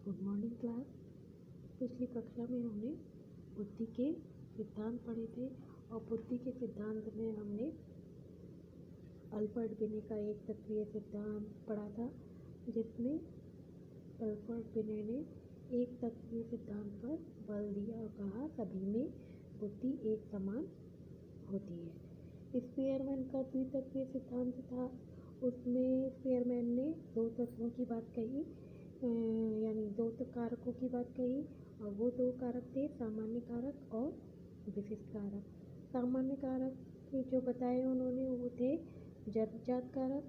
Good morning class. पिछली कक्षा में हमने बुद्धि के सिद्धांत पढ़े थे और बुद्धि के सिद्धांत में हमने अल्बर्ट बिने का एक तत्वीय सिद्धांत पढ़ा था, जिसमें अल्बर्ट बिने ने एक तत्वीय सिद्धांत पर बल दिया और कहा सभी में बुद्धि एक समान होती है। स्पीयरमैन का द्वितत्वीय सिद्धांत था, उसमें स्पीयरमैन ने दो तत्वों की बात कही, यानी दो कारकों की बात कही, और वो दो कारक थे सामान्य कारक और विशिष्ट कारक। सामान्य कारक जो बताए उन्होंने वो थे जन्मजात कारक,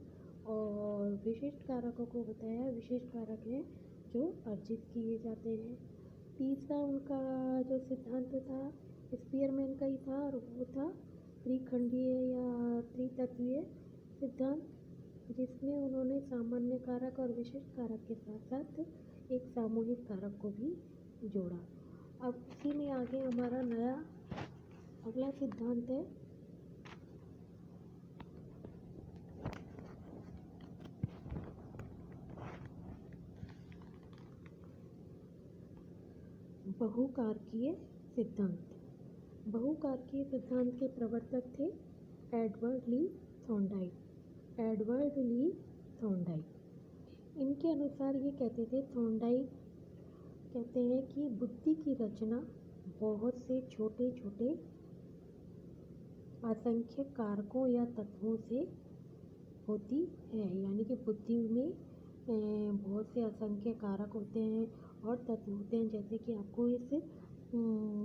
और विशिष्ट कारकों को बताया विशेष कारक हैं जो अर्जित किए जाते हैं। तीसरा उनका जो सिद्धांत था स्पीयरमैन का ही था, और वो था त्रिखंडीय या त्रितत्वीय सिद्धांत, जिसमें उन्होंने सामान्य कारक और विशिष्ट कारक के साथ साथ एक सामूहिक कारक को भी जोड़ा। अब इसी में आगे हमारा नया अगला सिद्धांत है बहुकारकीय सिद्धांत। बहुकारकीय सिद्धांत के प्रवर्तक थे एडवर्ड ली थॉर्नडाइक। इनके अनुसार ये कहते थे, थॉर्नडाइक कहते हैं कि बुद्धि की रचना बहुत से छोटे छोटे असंख्य कारकों या तत्वों से होती है। यानी कि बुद्धि में बहुत से असंख्य कारक होते हैं और तत्व होते हैं, जैसे कि आपको इस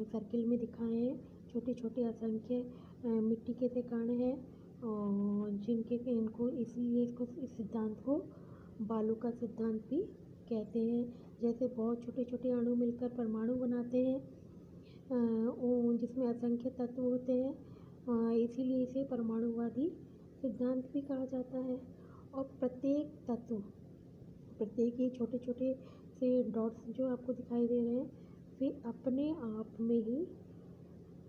सर्किल में दिखाए हैं छोटे छोटे असंख्य मिट्टी के से कण हैं, और जिनके इनको इसलिए इस सिद्धांत को बालू का सिद्धांत भी कहते हैं। जैसे बहुत छोटे छोटे अणु मिलकर परमाणु बनाते हैं, जिसमें असंख्य तत्व होते हैं, इसीलिए इसे परमाणुवादी सिद्धांत भी कहा जाता है। और प्रत्येक तत्व, प्रत्येक ये छोटे छोटे से डॉट्स जो आपको दिखाई दे रहे हैं, वे अपने आप में ही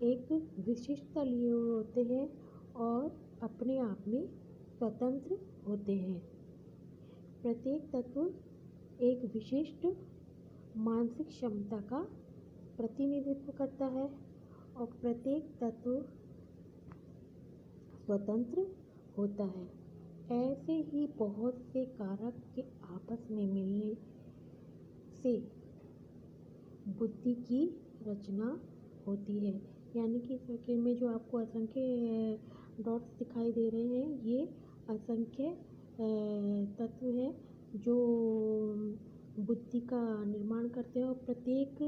एक विशिष्टता लिए हुए होते हैं और अपने आप में स्वतंत्र होते हैं। प्रत्येक तत्व एक विशिष्ट मानसिक क्षमता का प्रतिनिधित्व करता है और प्रत्येक तत्व स्वतंत्र होता है। ऐसे ही बहुत से कारक के आपस में मिलने से बुद्धि की रचना होती है। यानी कि सर्किल में जो आपको असंख्य डॉट्स दिखाई दे रहे हैं, ये असंख्य तत्व हैं जो बुद्धि का निर्माण करते हैं, और प्रत्येक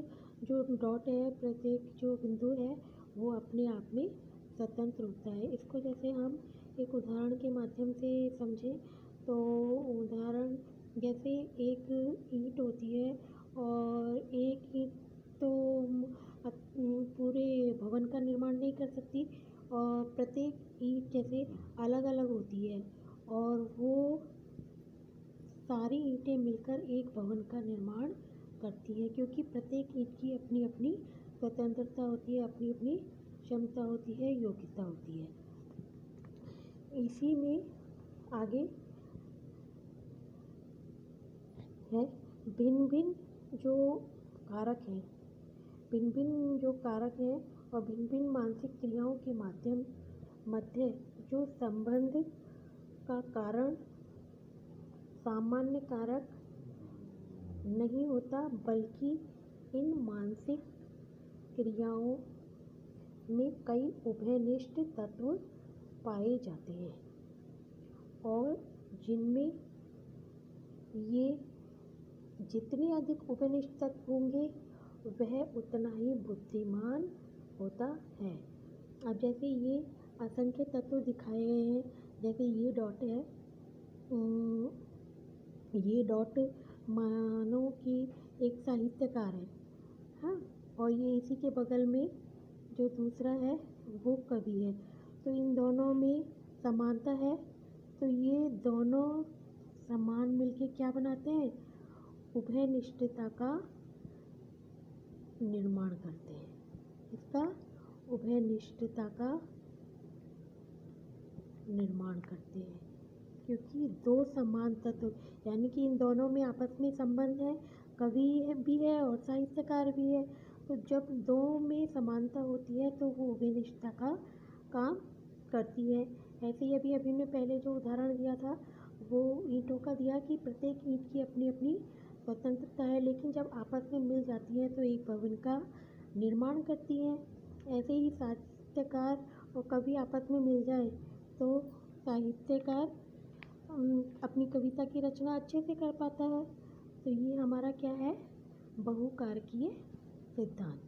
जो डॉट है, प्रत्येक जो बिंदु है, वो अपने आप में स्वतंत्र होता है। इसको जैसे हम एक उदाहरण के माध्यम से समझें तो उदाहरण जैसे एक ईंट होती है, और एक ईंट तो पूरे भवन का निर्माण नहीं कर सकती, और प्रत्येक ईंट जैसे अलग अलग होती है, और वो सारी ईंटें मिलकर एक भवन का निर्माण करती है, क्योंकि प्रत्येक ईंट की अपनी अपनी स्वतंत्रता होती है, अपनी अपनी क्षमता होती है, योग्यता होती है। इसी में आगे है भिन्न भिन्न जो कारक हैं, भिन्न भिन्न जो कारक हैं और भिन्न भिन्न मानसिक क्रियाओं के मध्य जो संबंध का कारण सामान्य कारक नहीं होता, बल्कि इन मानसिक क्रियाओं में कई उभयनिष्ठ तत्व पाए जाते हैं, और जिनमें ये जितने अधिक उभयनिष्ठ तत्व होंगे वह उतना ही बुद्धिमान होता है। अब जैसे ये असंख्य तत्व दिखाए गए हैं, जैसे ये डॉट है, ये डॉट मानो कि एक साहित्यकार है, हाँ, और ये इसी के बगल में जो दूसरा है वो कवि है। तो इन दोनों में समानता है, तो ये दोनों समान मिलके क्या बनाते हैं, उभयनिष्ठता का निर्माण करते हैं। इसका उभयनिष्ठता का निर्माण करते हैं, क्योंकि दो समान तत्व, यानी कि इन दोनों में आपस में संबंध है, भी है और साहित्यकार भी है। तो जब दो में समानता होती है तो वो विनिष्ठा का काम करती है। ऐसे ही अभी अभी मैं पहले जो उदाहरण दिया था वो ईंटों का दिया कि प्रत्येक ईंट की अपनी अपनी स्वतंत्रता है, लेकिन जब आपस में मिल जाती है तो एक भवन का निर्माण करती हैं। ऐसे ही साहित्यकार और कवि आपस में मिल जाए तो साहित्यकार अपनी कविता की रचना अच्छे से कर पाता है। तो ये हमारा क्या है, बहुकारकीय सिद्धांत।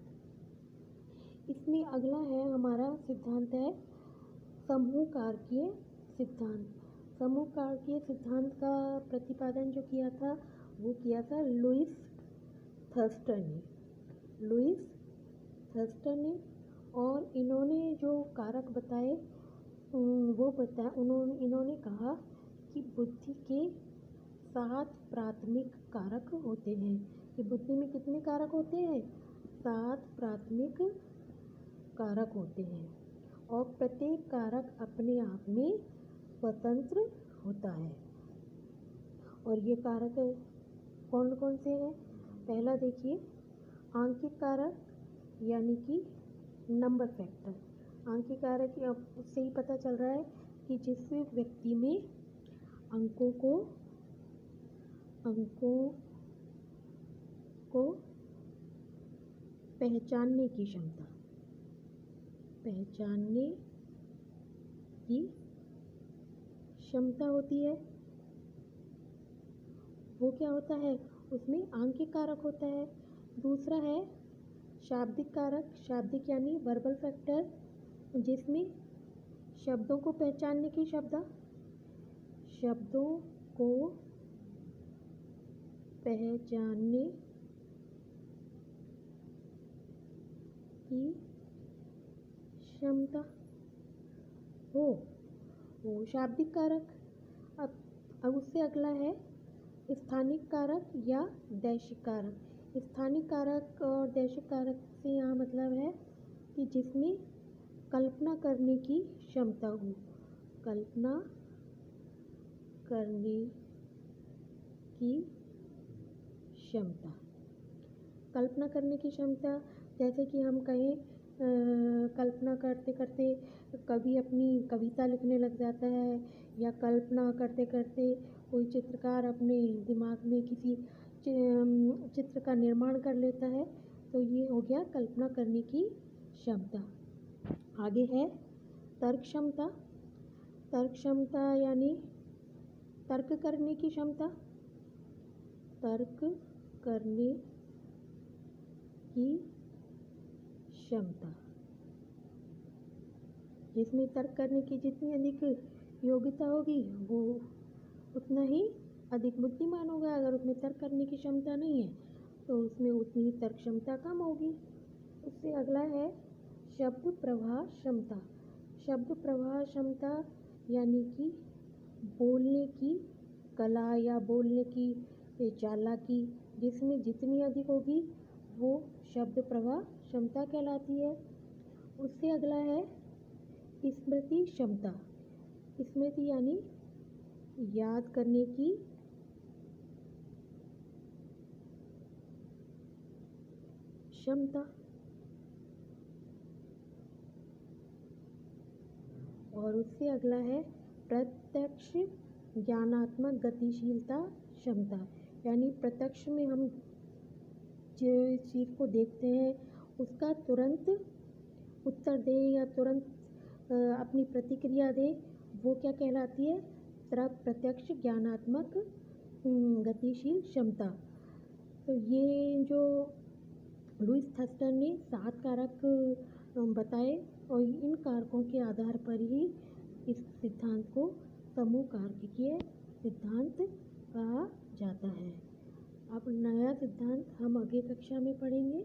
इसमें अगला है हमारा सिद्धांत है समूहकारकीय सिद्धांत। समूहकारकीय सिद्धांत का प्रतिपादन जो किया था वो किया था लुईस थर्स्टन ने। और इन्होंने जो कारक बताए इन्होंने कहा कि बुद्धि के 7 प्राथमिक कारक होते हैं। कि बुद्धि में कितने कारक होते हैं? 7 प्राथमिक कारक होते हैं और प्रत्येक कारक अपने आप में स्वतंत्र होता है। और ये कारक कौन कौन से हैं? पहला देखिए, आंकिक कारक यानी कि नंबर फैक्टर। आंकिक कारक उससे ही पता चल रहा है कि जिस व्यक्ति में अंकों को पहचानने की क्षमता होती है, वो क्या होता है, उसमें आंकिक कारक होता है। दूसरा है शाब्दिक कारक। शाब्दिक यानी वर्बल फैक्टर, जिसमें शब्दों को पहचानने की क्षमता हो, वो शाब्दिक कारक। अब उससे अगला है स्थानिक कारक या दैशिक कारक। स्थानिक कारक और दैशिक कारक से यहाँ मतलब है कि जिसमें कल्पना करने की क्षमता हो। कल्पना करने की क्षमता, जैसे कि हम कहें कल्पना करते करते कभी अपनी कविता लिखने लग जाता है, या कल्पना करते करते कोई चित्रकार अपने दिमाग में किसी चित्र का निर्माण कर लेता है। तो ये हो गया कल्पना करने की क्षमता। आगे है तर्क क्षमता। तर्क क्षमता यानी तर्क करने की क्षमता। जिसमें तर्क करने की जितनी अधिक योग्यता होगी वो उतना ही अधिक बुद्धिमान होगा। अगर उसमें तर्क करने की क्षमता नहीं है तो उसमें उतनी ही तर्क क्षमता कम होगी। उससे अगला है शब्द प्रवाह क्षमता। शब्द प्रवाह क्षमता यानी कि बोलने की कला या बोलने की चालाकी जिसमें जितनी अधिक होगी वो शब्द प्रवाह क्षमता कहलाती है। उससे अगला है स्मृति क्षमता। स्मृति यानी याद करने की क्षमता। और उससे अगला है प्रत्यक्ष ज्ञानात्मक गतिशीलता क्षमता। यानी प्रत्यक्ष में हम जिस चीज़ को देखते हैं उसका तुरंत उत्तर दें या तुरंत अपनी प्रतिक्रिया दें, वो क्या कहलाती है? प्रत्यक्ष ज्ञानात्मक गतिशील क्षमता। तो ये जो लुईस थर्स्टन ने 7 कारक बताए और इन कारकों के आधार पर ही इस सिद्धांत को समूह कारकीय सिद्धांत कहा जाता है। अब नया सिद्धांत हम अगली कक्षा में पढ़ेंगे।